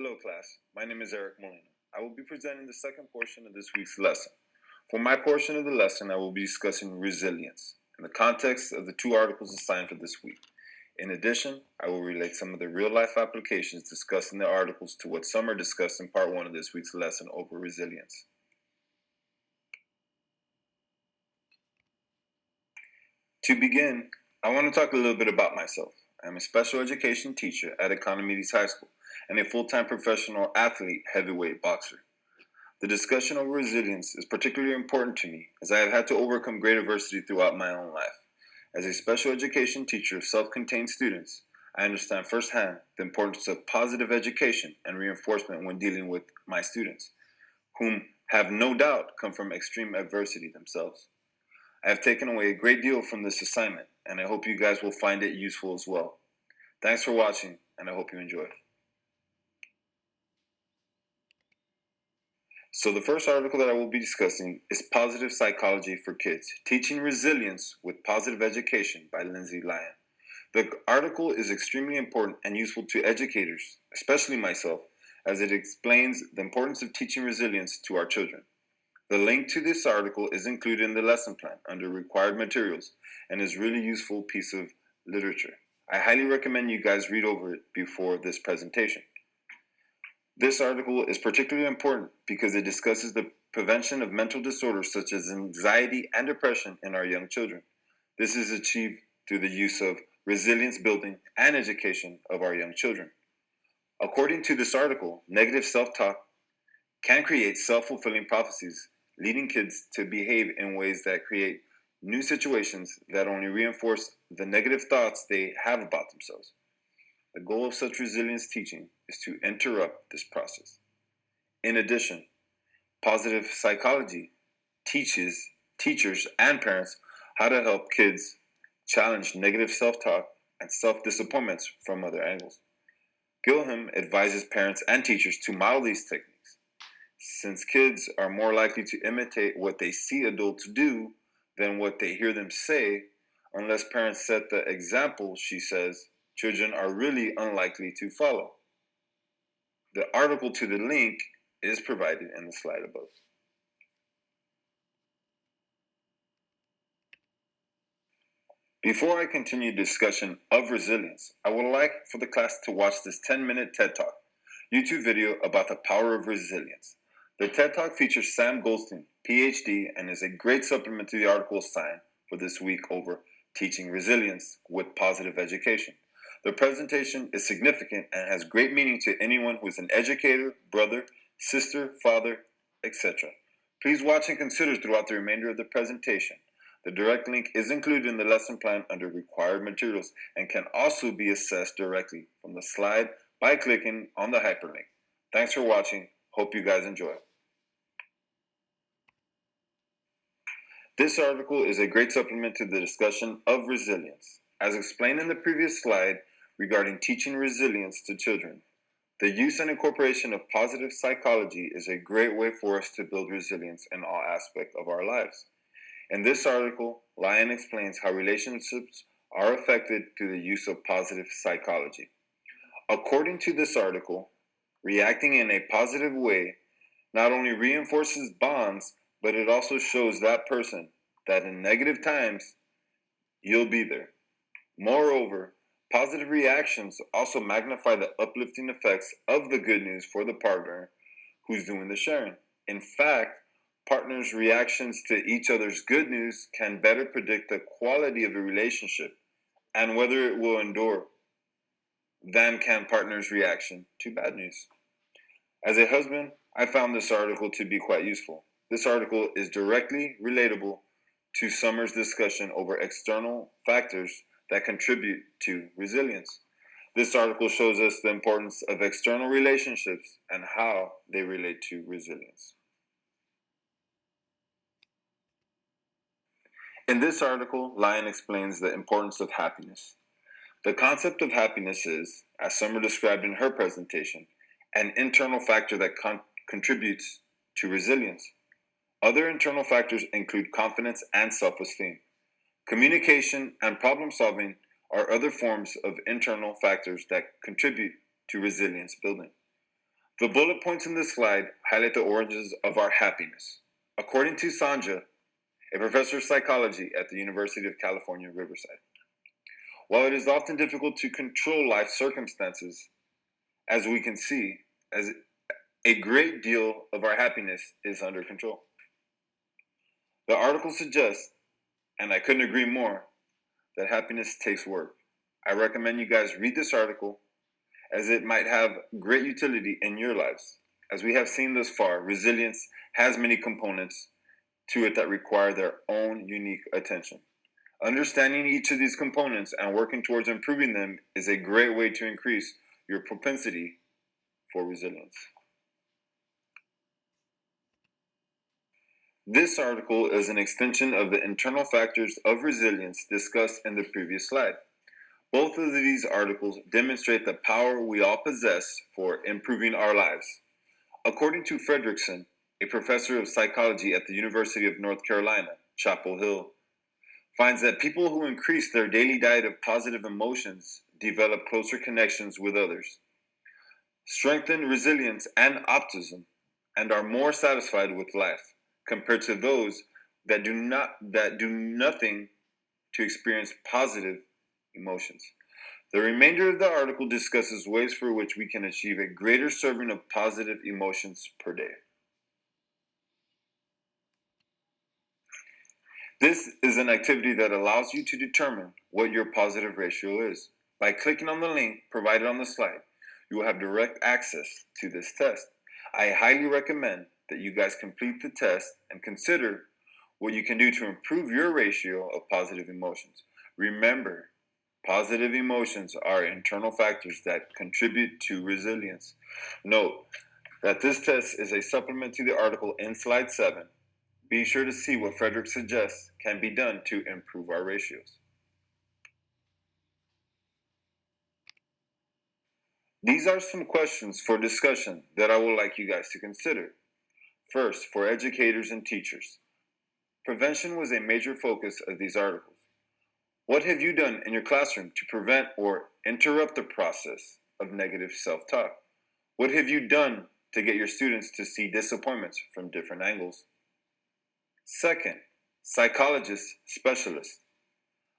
Hello class, my name is Eric Molina. I will be presenting the second portion of this week's lesson. For my portion of the lesson, I will be discussing resilience in the context of the two articles assigned for this week. In addition, I will relate some of the real-life applications discussed in the articles to what some are discussed in part 1 of this week's lesson over resilience. To begin, I want to talk a little bit about myself. I'm a special education teacher at Economides High School and a full-time professional athlete heavyweight boxer. The discussion over resilience is particularly important to me as I have had to overcome great adversity throughout my own life. As a special education teacher of self-contained students, I understand firsthand the importance of positive education and reinforcement when dealing with my students, whom have no doubt come from extreme adversity themselves. I have taken away a great deal from this assignment, and I hope you guys will find it useful as well. Thanks for watching, and I hope you enjoy. So the first article that I will be discussing is Positive Psychology for Kids, Teaching Resilience with Positive Education by Lindsay Lyon. The article is extremely important and useful to educators, especially myself, as it explains the importance of teaching resilience to our children. The link to this article is included in the lesson plan under required materials and is a really useful piece of literature. I highly recommend you guys read over it before this presentation. This article is particularly important because it discusses the prevention of mental disorders such as anxiety and depression in our young children. This is achieved through the use of resilience building and education of our young children. According to this article, negative self-talk can create self-fulfilling prophecies, leading kids to behave in ways that create new situations that only reinforce the negative thoughts they have about themselves. The goal of such resilience teaching is to interrupt this process. In addition, positive psychology teaches teachers and parents how to help kids challenge negative self-talk and self-disappointments from other angles. Gilham advises parents and teachers to model these techniques, since kids are more likely to imitate what they see adults do than what they hear them say. Unless parents set the example, she says, children are really unlikely to follow. The article to the link is provided in the slide above. Before I continue discussion of resilience, I would like for the class to watch this 10-minute TED Talk YouTube video about the power of resilience. The TED Talk features Sam Goldstein, PhD, and is a great supplement to the article assigned for this week over teaching resilience with positive education. The presentation is significant and has great meaning to anyone who is an educator, brother, sister, father, etc. Please watch and consider throughout the remainder of the presentation. The direct link is included in the lesson plan under required materials and can also be accessed directly from the slide by clicking on the hyperlink. Thanks for watching. Hope you guys enjoy. This article is a great supplement to the discussion of resilience. As explained in the previous slide regarding teaching resilience to children, the use and incorporation of positive psychology is a great way for us to build resilience in all aspects of our lives. In this article, Lyon explains how relationships are affected through the use of positive psychology. According to this article, reacting in a positive way not only reinforces bonds, but it also shows that person that in negative times, you'll be there. Moreover, positive reactions also magnify the uplifting effects of the good news for the partner who's doing the sharing. In fact, partners' reactions to each other's good news can better predict the quality of a relationship and whether it will endure than can partners' reaction to bad news. As a husband, I found this article to be quite useful. This article is directly relatable to Summer's discussion over external factors that contribute to resilience. This article shows us the importance of external relationships and how they relate to resilience. In this article, Lyon explains the importance of happiness. The concept of happiness is, as Summer described in her presentation, an internal factor that contributes to resilience. Other internal factors include confidence and self-esteem. Communication and problem solving are other forms of internal factors that contribute to resilience building. The bullet points in this slide highlight the origins of our happiness. According to Sanja, a professor of psychology at the University of California, Riverside, while it is often difficult to control life circumstances, as we can see, as a great deal of our happiness is under control. The article suggests, and I couldn't agree more, that happiness takes work. I recommend you guys read this article as it might have great utility in your lives. As we have seen thus far, resilience has many components to it that require their own unique attention. Understanding each of these components and working towards improving them is a great way to increase your propensity for resilience. This article is an extension of the internal factors of resilience discussed in the previous slide. Both of these articles demonstrate the power we all possess for improving our lives. According to Fredrickson, a professor of psychology at the University of North Carolina, Chapel Hill, finds that people who increase their daily diet of positive emotions develop closer connections with others, strengthen resilience and optimism, and are more satisfied with life compared to those that do nothing to experience positive emotions. The remainder of the article discusses ways for which we can achieve a greater serving of positive emotions per day. This is an activity that allows you to determine what your positive ratio is. By clicking on the link provided on the slide, you will have direct access to this test. I highly recommend that you guys complete the test and consider what you can do to improve your ratio of positive emotions. Remember, positive emotions are internal factors that contribute to resilience. Note that this test is a supplement to the article in slide 7. Be sure to see what Frederick suggests can be done to improve our ratios. These are some questions for discussion that I would like you guys to consider. First, for educators and teachers. Prevention was a major focus of these articles. What have you done in your classroom to prevent or interrupt the process of negative self-talk? What have you done to get your students to see disappointments from different angles? Second, psychologists, specialists.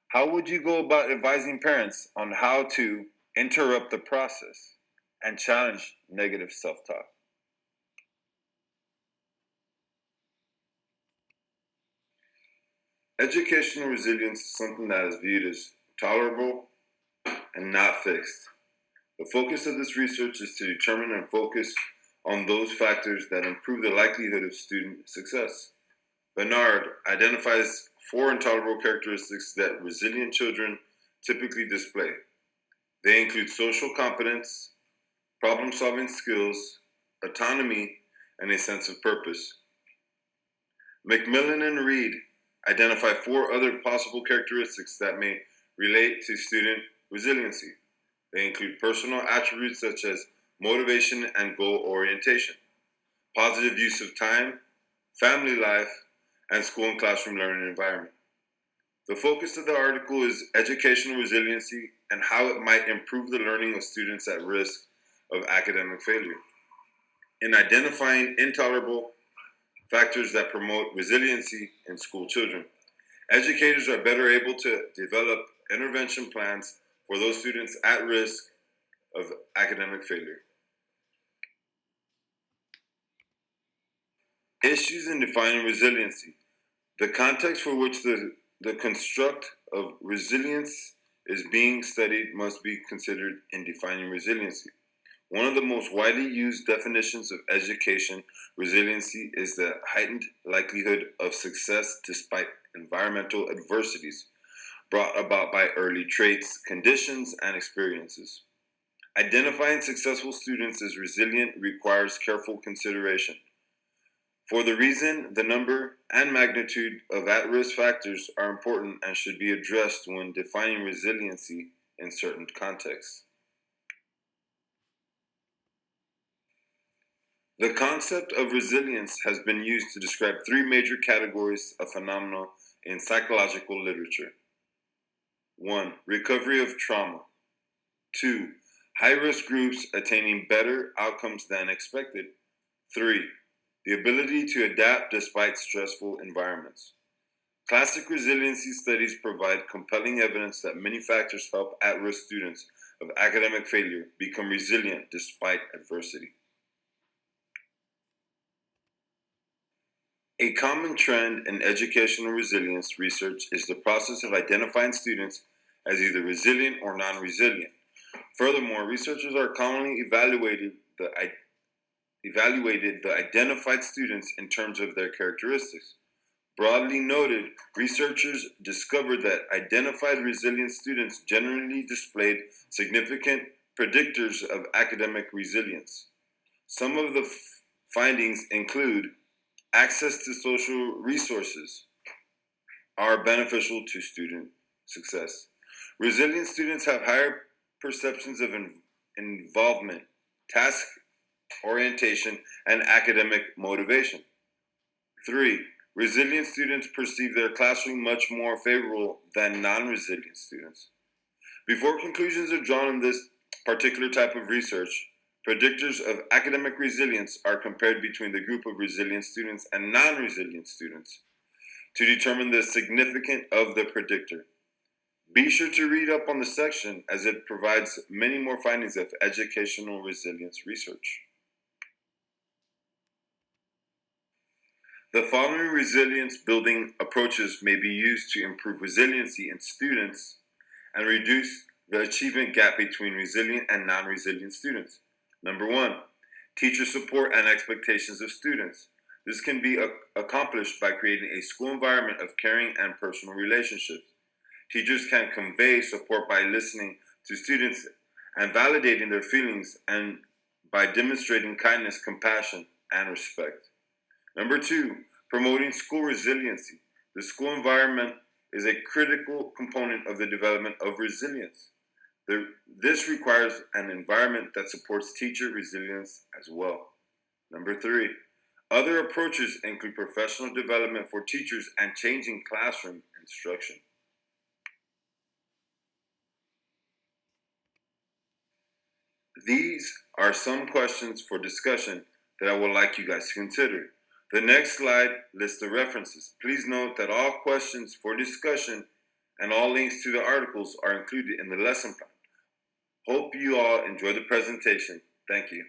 How would you go about advising parents on how to interrupt the process and challenge negative self-talk? Educational resilience is something that is viewed as tolerable and not fixed. The focus of this research is to determine and focus on those factors that improve the likelihood of student success. Bernard identifies 4 intolerable characteristics that resilient children typically display. They include social competence, problem-solving skills, autonomy, and a sense of purpose. McMillan and Reed identify 4 other possible characteristics that may relate to student resiliency. They include personal attributes such as motivation and goal orientation, positive use of time, family life, and school and classroom learning environment. The focus of the article is educational resiliency and how it might improve the learning of students at risk of academic failure. In identifying intolerable factors that promote resiliency in school children, educators are better able to develop intervention plans for those students at risk of academic failure. Issues in defining resiliency. The context for which the construct of resilience is being studied must be considered in defining resiliency. One of the most widely used definitions of education resiliency is the heightened likelihood of success despite environmental adversities brought about by early traits, conditions, and experiences. Identifying successful students as resilient requires careful consideration. For the reason, the number and magnitude of at-risk factors are important and should be addressed when defining resiliency in certain contexts. The concept of resilience has been used to describe 3 major categories of phenomena in psychological literature. 1. Recovery of trauma. 2. High-risk groups attaining better outcomes than expected. 3. The ability to adapt despite stressful environments. Classic resiliency studies provide compelling evidence that many factors help at-risk students of academic failure become resilient despite adversity. A common trend in educational resilience research is the process of identifying students as either resilient or non-resilient. Furthermore, researchers are commonly evaluated the identified students in terms of their characteristics. Broadly noted, researchers discovered that identified resilient students generally displayed significant predictors of academic resilience. Some of the findings include access to social resources are beneficial to student success. Resilient students have higher perceptions of involvement, task orientation, and academic motivation. 3. Resilient students perceive their classroom much more favorable than non-resilient students. Before conclusions are drawn in this particular type of research, predictors of academic resilience are compared between the group of resilient students and non-resilient students to determine the significance of the predictor. Be sure to read up on the section as it provides many more findings of educational resilience research. The following resilience building approaches may be used to improve resiliency in students and reduce the achievement gap between resilient and non-resilient students. Number 1, teacher support and expectations of students. This can be accomplished by creating a school environment of caring and personal relationships. Teachers can convey support by listening to students and validating their feelings, and by demonstrating kindness, compassion, and respect. Number 2, promoting school resiliency. The school environment is a critical component of the development of resilience. This requires an environment that supports teacher resilience as well. Number 3, other approaches include professional development for teachers and changing classroom instruction. These are some questions for discussion that I would like you guys to consider. The next slide lists the references. Please note that all questions for discussion and all links to the articles are included in the lesson plan. Hope you all enjoy the presentation. Thank you.